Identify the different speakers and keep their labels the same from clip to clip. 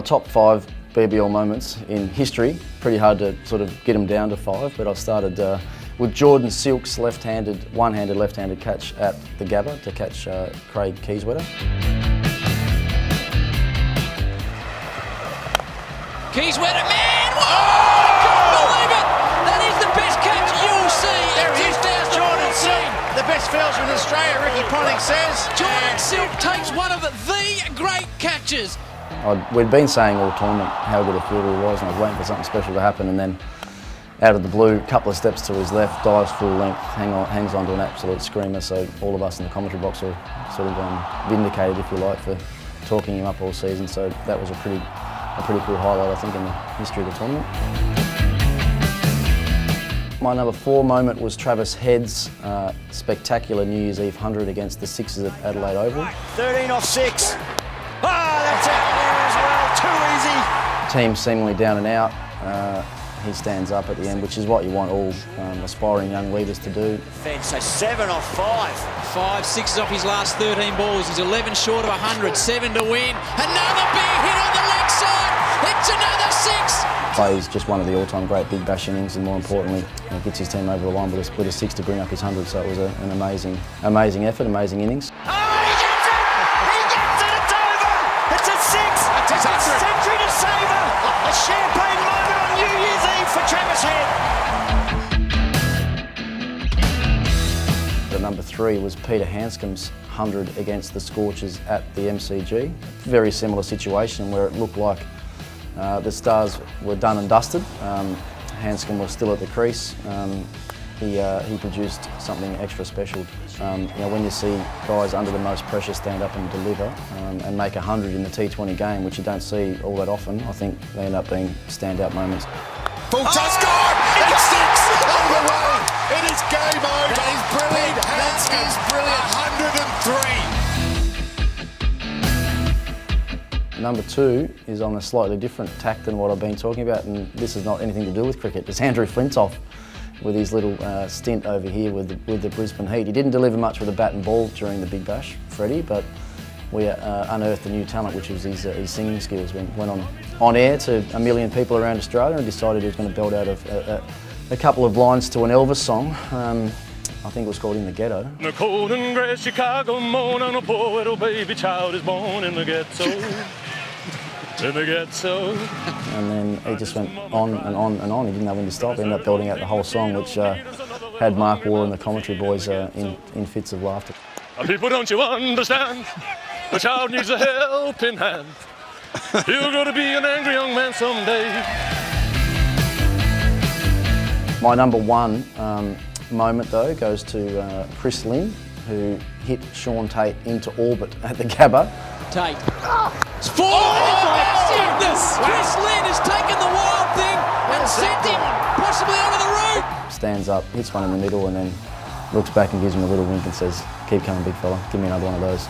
Speaker 1: top 5 BBL moments in history. Pretty hard to sort of get them down to 5, but I started with Jordan Silk's one-handed left-handed catch at the Gabba to catch Craig Keyswetter.
Speaker 2: Keyswetter, man! Whoa! I couldn't believe it! That is the best catch you'll see in 2000.
Speaker 3: Jordan Silk, the best fielder in Australia, Ricky Ponting says.
Speaker 2: Jordan Silk takes one of the great catches.
Speaker 1: We'd been saying all tournament how good a fielder he was, and I was waiting for something special to happen, and then out of the blue, a couple of steps to his left, dives full length, hangs on to an absolute screamer, so all of us in the commentary box are sort of vindicated, if you like, for talking him up all season, so that was a pretty cool highlight, I think, in the history of the tournament. My number 4 moment was Travis Head's spectacular New Year's Eve 100 against the Sixers at Adelaide Oval.
Speaker 3: 13 off 6. That's out there as well, too easy.
Speaker 1: Team seemingly down and out. He stands up at the end, which is what you want all aspiring young leaders to do.
Speaker 3: So 7 off 5.
Speaker 2: 5 sixes off his last 13 balls. He's 11 short of 100, 7 to win. Another big hit on the leg side. It's another 6.
Speaker 1: Plays just one of the all-time great Big Bash innings, and more importantly, gets his team over the line with a 6 to bring up his 100. So it was an amazing effort, amazing innings.
Speaker 3: Oh, he gets it! He gets it! It's over! It's a 6! It's a century to savour! A champagne moment on New Year's Eve for Travis Head.
Speaker 1: The number 3 was Peter Hanscom's 100 against the Scorchers at the MCG. Very similar situation where it looked like the Stars were done and dusted. Hanscom was still at the crease. He produced something extra special. When you see guys under the most pressure stand up and deliver and make 100 in the T20 game, which you don't see all that often, I think they end up being standout moments.
Speaker 4: Full touch score! It's 6 all the way! It is game over! That is brilliant! Hanscom is brilliant! 103!
Speaker 1: Number 2 is on a slightly different tack than what I've been talking about, and this has not anything to do with cricket. It's Andrew Flintoff with his little stint over here with the Brisbane Heat. He didn't deliver much with a bat and ball during the Big Bash, Freddie, but we unearthed a new talent, which was his singing skills. Went on air to 1 million people around Australia and decided he was going to belt out a couple of lines to an Elvis song. I think it was called In the Ghetto.
Speaker 5: In the cold and gray Chicago morning, a poor little baby child is born in the ghetto. In the ghetto.
Speaker 1: And then he just went on and on and on. He didn't know when to stop. He ended up belting out the whole song, which had Mark Waugh and the commentary boys in fits of laughter.
Speaker 5: People, don't you understand? The child needs a helping hand. He'll grow to be an angry young man someday.
Speaker 1: My number 1 moment, though, goes to Chris Lynn, who hit Sean Tate into orbit at the Gabba.
Speaker 2: Tate. It's 4! Oh, my goodness! Chris Lynn has taken the wild thing and sent him possibly over the roof.
Speaker 1: Stands up, hits one in the middle, and then looks back and gives him a little wink and says, "Keep coming, big fella. Give me another one of those."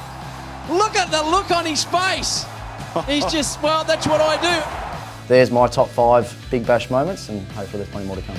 Speaker 2: Look at the look on his face. He's just, well, that's what I do.
Speaker 1: There's my top 5 Big Bash moments, and hopefully there's plenty more to come.